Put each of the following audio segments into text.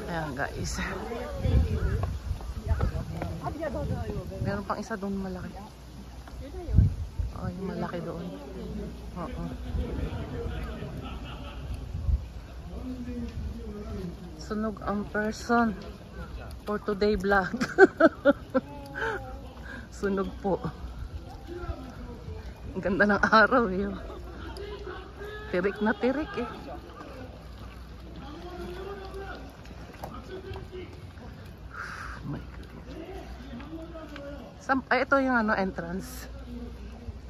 Ayan guys. Meron pang isa doon malaki. Oh, yung malaki doon. Oo. Sunog ang person for today vlog. Sunog po. Ang ganda ng araw eh. Tirik na tirik eh. Oh my God. Ay, ito yung ano, entrance.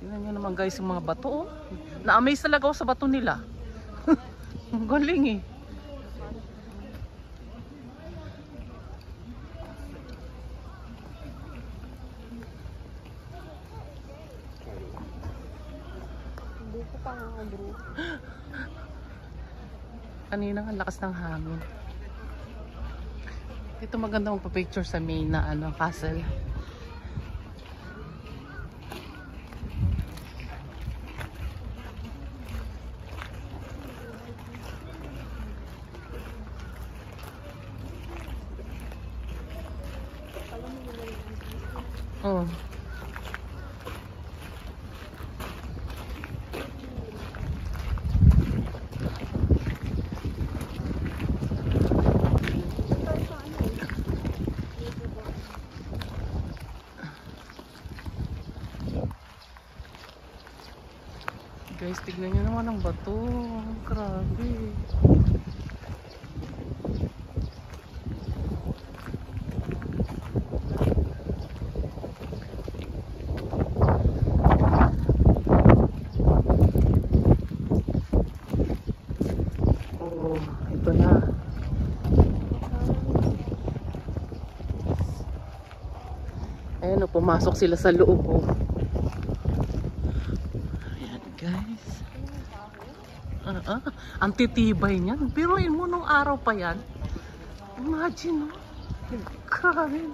Tingnan nyo naman guys yung mga bato. Oh. Na-amaze talaga ako sa bato nila. Ang galing eh. Kanina ang lakas ng hangin. Dito maganda magpa-picture sa main na ano, castle. Oh. Guys, tignan nyo naman ang bato. Grabe. Oh, ito na. Ayan o, pumasok sila sa loob. Oh. Guys, ang titibay niyan. Pero mo nung araw pa yan. Imagine, no? Grabe.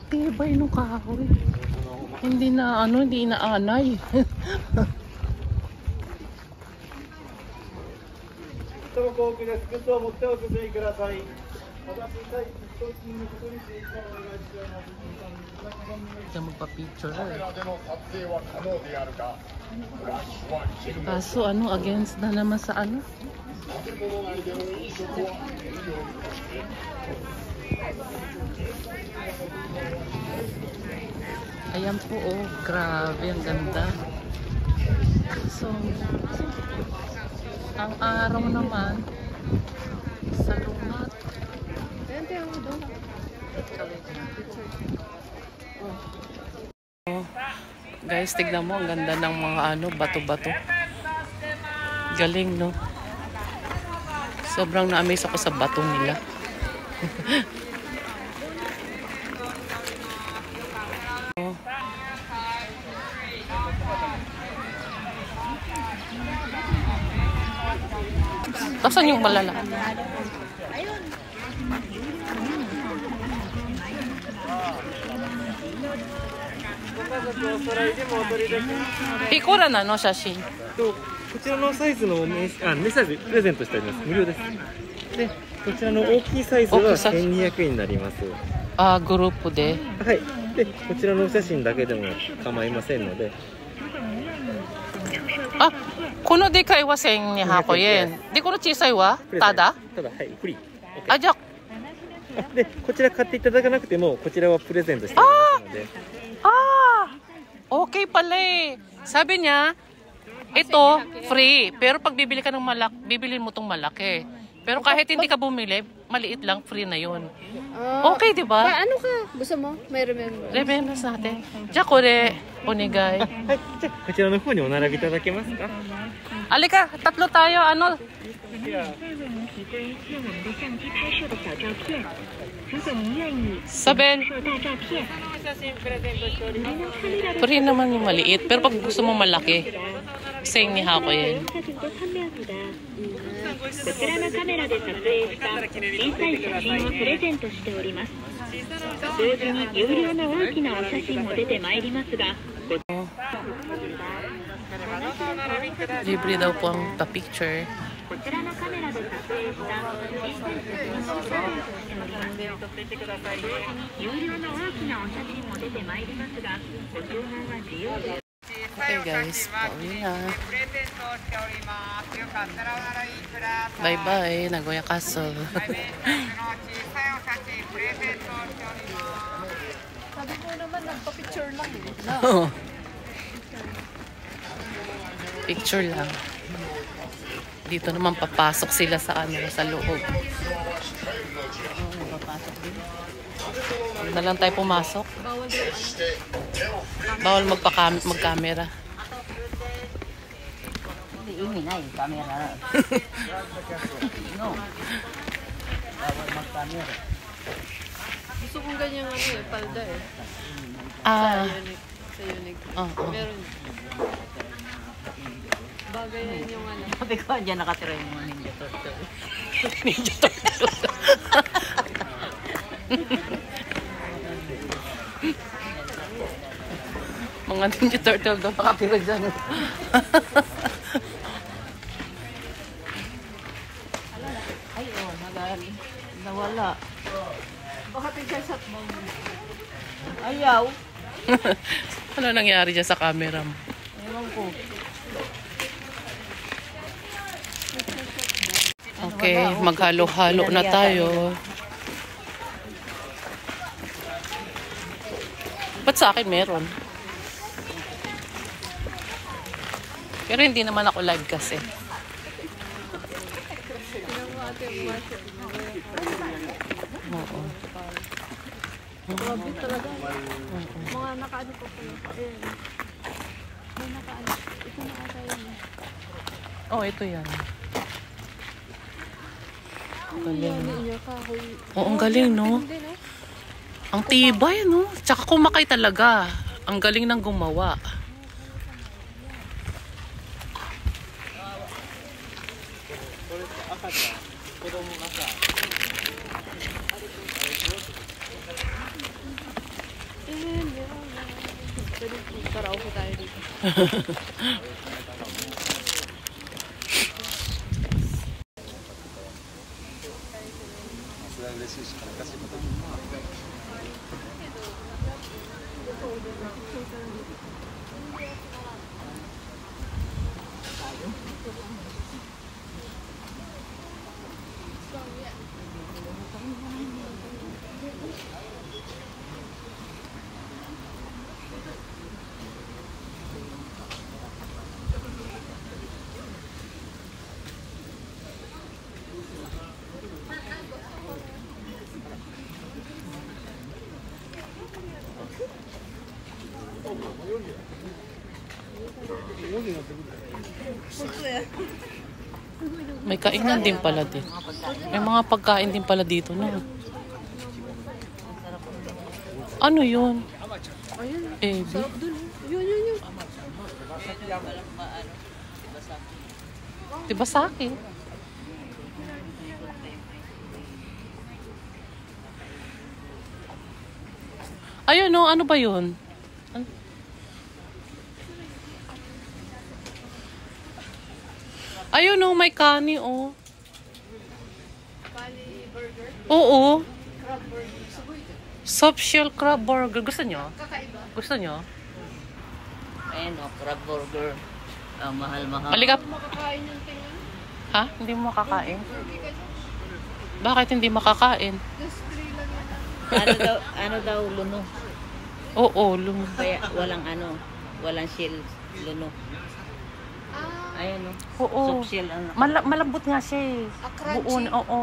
Tibay nung kahoy. Hindi na, ano, hindi na anay. Ito magpa-picture eh. Kaso ano, against na naman sa ano? Ayan po oh, grabe, ang ganda. So, ang araw naman sa lumat. Oh, guys, tignan mo, ang ganda ng mga ano, bato-bato. Galing, no? Sobrang na-amaze ako sa bato nila. Oh. Tasan yung malala? Ikura na no, 写真。こちらのサイズの名サイズプレゼントしてあります。無料です。で、こちらの大きいサイズは1200円になります。あ、グループで。はい。で、こちらのお写真だけでも構いませんので。あ、このでかいは1200円。で、この小さいはただ？ただ、はい、フリー。あ、じゃあ。で、こちら買っていただかなくても、こちらはプレゼントしてありますので。Okay pala eh. Sabi niya, ito, free. Pero pag bibili ka ng bibili mo tong malaki. Pero kahit hindi ka bumili, maliit lang, free na yun. Okay, di ba? Ano ka? Gusto mo? May remembrance. Remembrance natin. Diya ko re, onigay. Koちらの方にお並びいただけますか? Alika, tatlo tayo. Ano? Sabihin. Free naman yung maliit. Pero pag gusto mo malaki, sing ni Hako yan. こちらのカメラで撮影した小さい写真をプレゼントしております。同時に有料の大きなお写真も出てまいりますが、libre daw po ang pa-picture. こちらのカメラで撮影し有料の大きなお写真も出てまいりますが、ご注文は自由です。 Okay guys, pauwi na. Bye-bye, Nagoya Castle. Sabi ko naman, nagpa-picture lang eh. Oo. Picture lang. Dito naman papasok sila sa ano, sa loob. Na lang tayo pumasok. Bawal mag-camera. Ini na yung camera. No. Bawal mag-camera. Gusto kong ganyan ano eh, palda eh. Ah. Sa Unique. Oo. Meron. Bagay na yung ano. Sabi ko, dyan nakatira yung mga Ninja Turtle. Ninja Turtle. Mga Ninja Turtle daw nakatira dyan. Ay, nawala. Baka tig-shot mo. Ayaw. Ano nangyari dyan sa camera mo? Ewan ko. Okay, maghalo-halo na tayo. Ba't sa akin meron? Pero hindi naman ako live kasi. Oo. Grabe talaga. Mga nakaano pa pala. Ayan. May nakaano. Ito na ata yun. Oh, ito yan. Galing. Niya kahoy. Oo, ang galing, no? Hindi, no? Ang tibay, no? Tsaka kumakay talaga. Ang galing ng gumawa. Karaoke tayo dito. May kainan din pala dito. May mga pagkain din pala dito, no? Ano yun? Ebi? Yun. Diba sa akin? Ayun, no? Ano ba yun? Ayun, no? May kani, oh. Kani burger. Oo. Crab burger. Sugoy. Soft shell crab burger. Gusto nyo? Kakaiba. Gusto nyo? Ayan o, crab burger. Mahal-mahal. Maligap. Makakain yung tingnan. Ha? Hindi mo makakain? Burger ka dyan. Bakit hindi makakain? Just 3 lang yan. ano daw, luno. Oo, Kaya walang shell, luno. Ah, Ayan o. Oo. Soft shell. Malambot nga siya eh. crunchy. Buon, oo.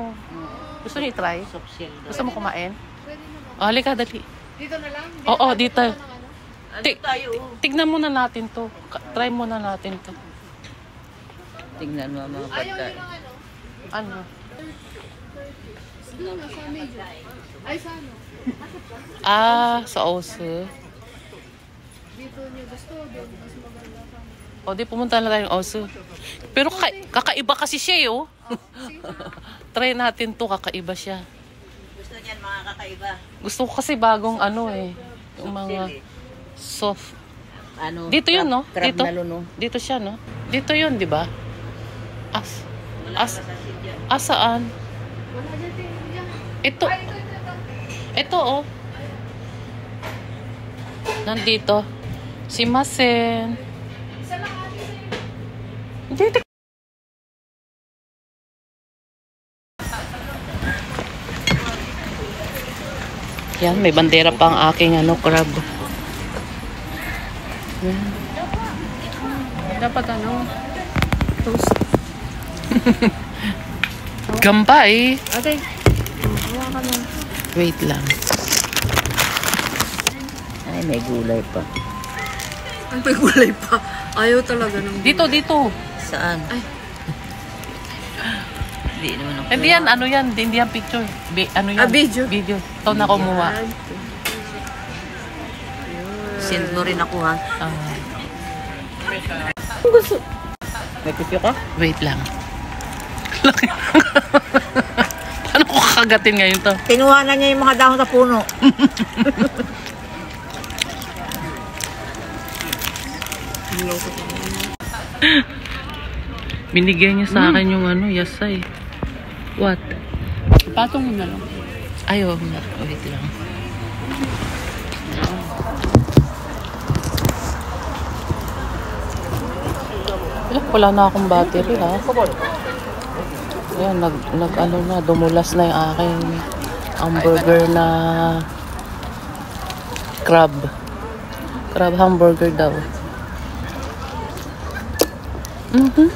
Gusto niyo i-try? Soft shell daw. Gusto mo kumain? pwede naman. Oh, halika, dali. Dito na lang? Oo, dito. Ano tayo? Tignan muna natin to. Try muna natin to. Tingnan mo mga Ayaw pagkain. nyo ng ano? Ano? Doon na, sa medyo. Ay, sa ano? Sa Osu. Dito nyo gusto, doon mas maganda ka. O, di pumunta na tayong Osu. Pero kakaiba kasi siya eh, oh. Sige na. Try natin to, kakaiba siya. Gusto niyan mga kakaiba. Gusto ko kasi bagong ano eh. Yung mga soft. Ano? Dito yun, no? Crab Dito. na luno. Dito siya, no? Dito yun, di ba? Wala sa silya. Saan? Wala dyan din. Ito. Ito, oh. Nandito. Si Masen. Isa lang ate sa'yo. Hindi. Yan, may bandera pa ang aking crab. Yan. Dapat toast. Gambay. Ate, hawa ka lang. Wait lang. Ay, may gulay pa. Ang may gulay pa. Ayaw talaga ng Dito, dito. Saan? Ay. Hindi naman ako. Hindi yan, ano yan? Hindi yan picture. Ano yan? Video. Video. Ito na kumuha. Send mo rin ako ha. May pipyo ka? Wait lang. Paano ko kakagatin ngayon to? Kinuha na niya yung mga dahon sa puno. Binigay niya sa akin yung yasay. What? Patong mo na lang. Ayaw. Wait lang. Wala na akong battery ha. Ayan, dumulas na yung aking hamburger na crab. Crab hamburger daw. Hindi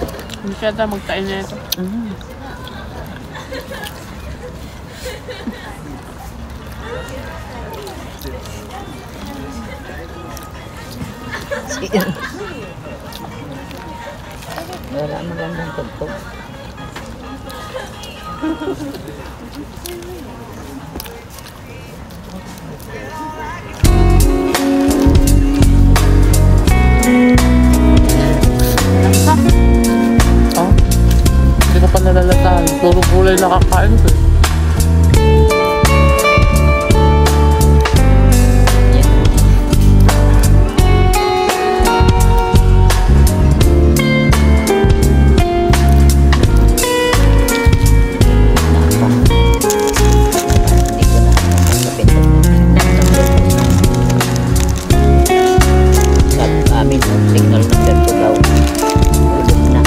siya ata magtain na ito. Wala magandang tugtog. Oh, hindi ko pa nalalataan. Puro gulay nakakain ko. Signal ng Perto daw. Usap na.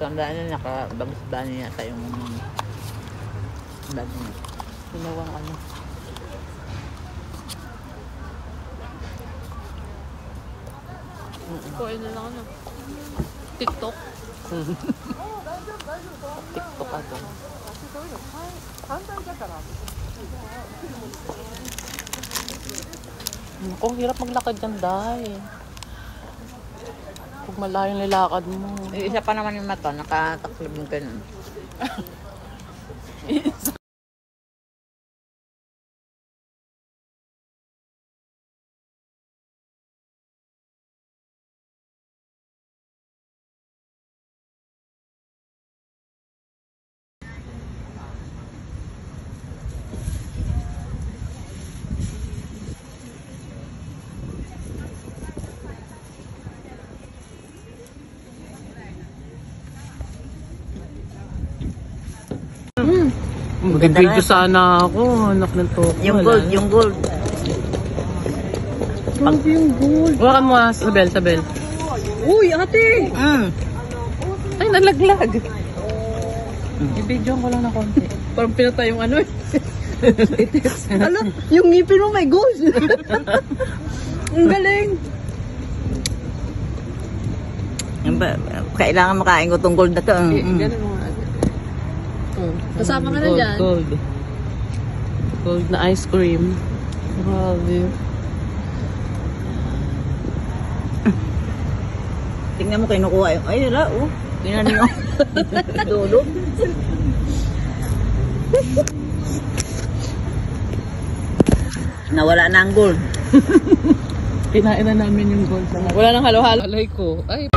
Tandaan na nakabagis ba niya yata yung bag niya. Ginawang ano. Kuha na lang ano. TikTok. TikTok ato. Naku, ang hirap maglakad dyan, Day. Pag malayo yung nilakad mo. Yung isa pa naman yung mata, nakataklab yung ganun. Mag-video sana ako, anak ng toko. Yung gold, yung gold. Grabe yung gold. Huwakan mo, Sabel. Uy, ate! Ay, nalaglag. I-video ko lang na konti. Parang pinatay yung ano eh. Alam, yung ngipin mo may gold. Ang galing. Kailangan makain ko tong gold na to. Ganun mo nga. Kasama ka na dyan. Gold na ice cream. Grabe. Tingnan mo kinukuha yung, ay wala, oh. Tingnan nyo. Dulo. Nawala na ang gold. Kinain na namin yung gold. Wala nang halo-halo. Alay ko. Ay,